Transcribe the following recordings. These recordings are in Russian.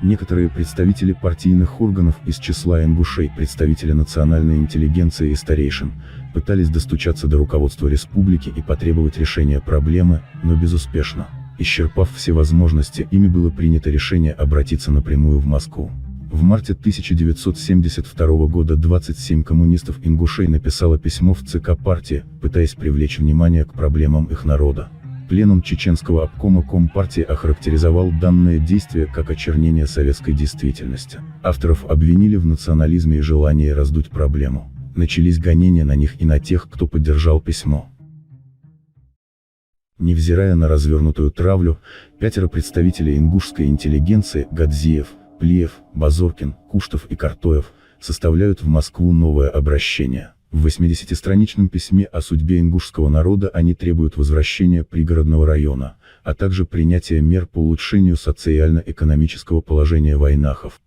Некоторые представители партийных органов из числа ингушей, представители национальной интеллигенции и старейшин, пытались достучаться до руководства республики и потребовать решения проблемы, но безуспешно. Исчерпав все возможности, ими было принято решение обратиться напрямую в Москву. В марте 1972 года 27 коммунистов-ингушей написало письмо в ЦК партии, пытаясь привлечь внимание к проблемам их народа. Пленум Чеченского обкома Компартии охарактеризовал данное действие как очернение советской действительности. Авторов обвинили в национализме и желании раздуть проблему. Начались гонения на них и на тех, кто поддержал письмо. Невзирая на развернутую травлю, 5 представителей ингушской интеллигенции – Гадзиев, Плиев, Базоркин, Куштов и Картоев – составляют в Москву новое обращение. В 80-страничном письме о судьбе ингушского народа они требуют возвращения пригородного района, а также принятия мер по улучшению социально-экономического положения вайнахов.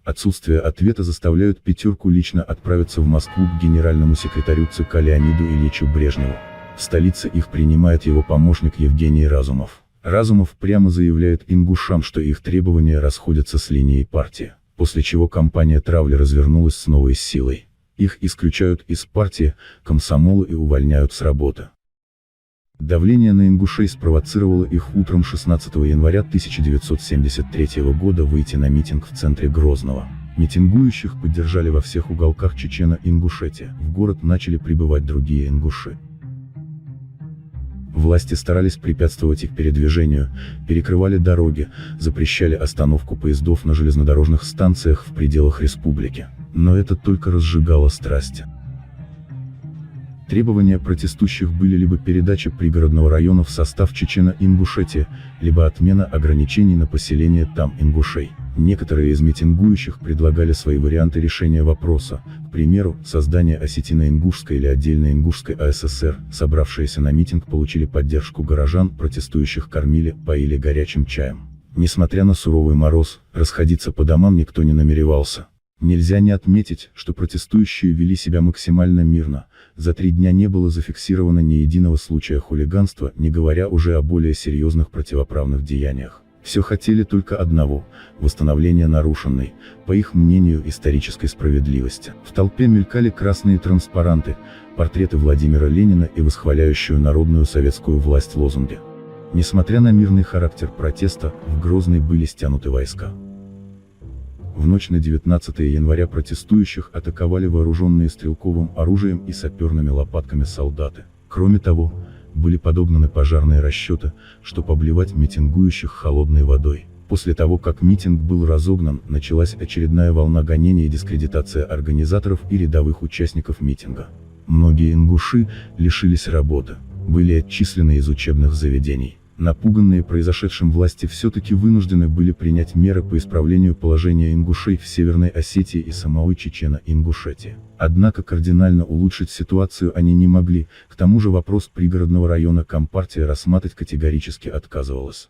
Отсутствие ответа заставляют 5 лично отправиться в Москву к генеральному секретарю ЦК Леониду Ильичу Брежневу. В столице их принимает его помощник Евгений Разумов. Разумов прямо заявляет ингушам, что их требования расходятся с линией партии, после чего кампания травли развернулась с новой силой. Их исключают из партии, комсомола и увольняют с работы. Давление на ингушей спровоцировало их утром 16 января 1973 года выйти на митинг в центре Грозного. Митингующих поддержали во всех уголках Чечено-Ингушетии, в город начали прибывать другие ингуши. Власти старались препятствовать их передвижению, перекрывали дороги, запрещали остановку поездов на железнодорожных станциях в пределах республики. Но это только разжигало страсти. Требования протестующих были либо передача пригородного района в состав Чечено-Ингушетии, либо отмена ограничений на поселение там ингушей. Некоторые из митингующих предлагали свои варианты решения вопроса, к примеру, создание Осетино-Ингушской или отдельной Ингушской АССР. Собравшиеся на митинг получили поддержку горожан, протестующих кормили, поили горячим чаем. Несмотря на суровый мороз, расходиться по домам никто не намеревался. Нельзя не отметить, что протестующие вели себя максимально мирно, за 3 дня не было зафиксировано ни единого случая хулиганства, не говоря уже о более серьезных противоправных деяниях. Все хотели только одного – восстановления нарушенной, по их мнению, исторической справедливости. В толпе мелькали красные транспаранты, портреты Владимира Ленина и восхваляющую народную советскую власть лозунги. Несмотря на мирный характер протеста, в Грозный были стянуты войска. В ночь на 19 января протестующих атаковали вооруженные стрелковым оружием и саперными лопатками солдаты. Кроме того, были подогнаны пожарные расчеты, чтобы обливать митингующих холодной водой. После того, как митинг был разогнан, началась очередная волна гонений и дискредитация организаторов и рядовых участников митинга. Многие ингуши лишились работы, были отчислены из учебных заведений. Напуганные произошедшим власти все-таки вынуждены были принять меры по исправлению положения ингушей в Северной Осетии и самой Чечено-Ингушетии. Однако кардинально улучшить ситуацию они не могли, к тому же вопрос пригородного района Компартия рассматривать категорически отказывалась.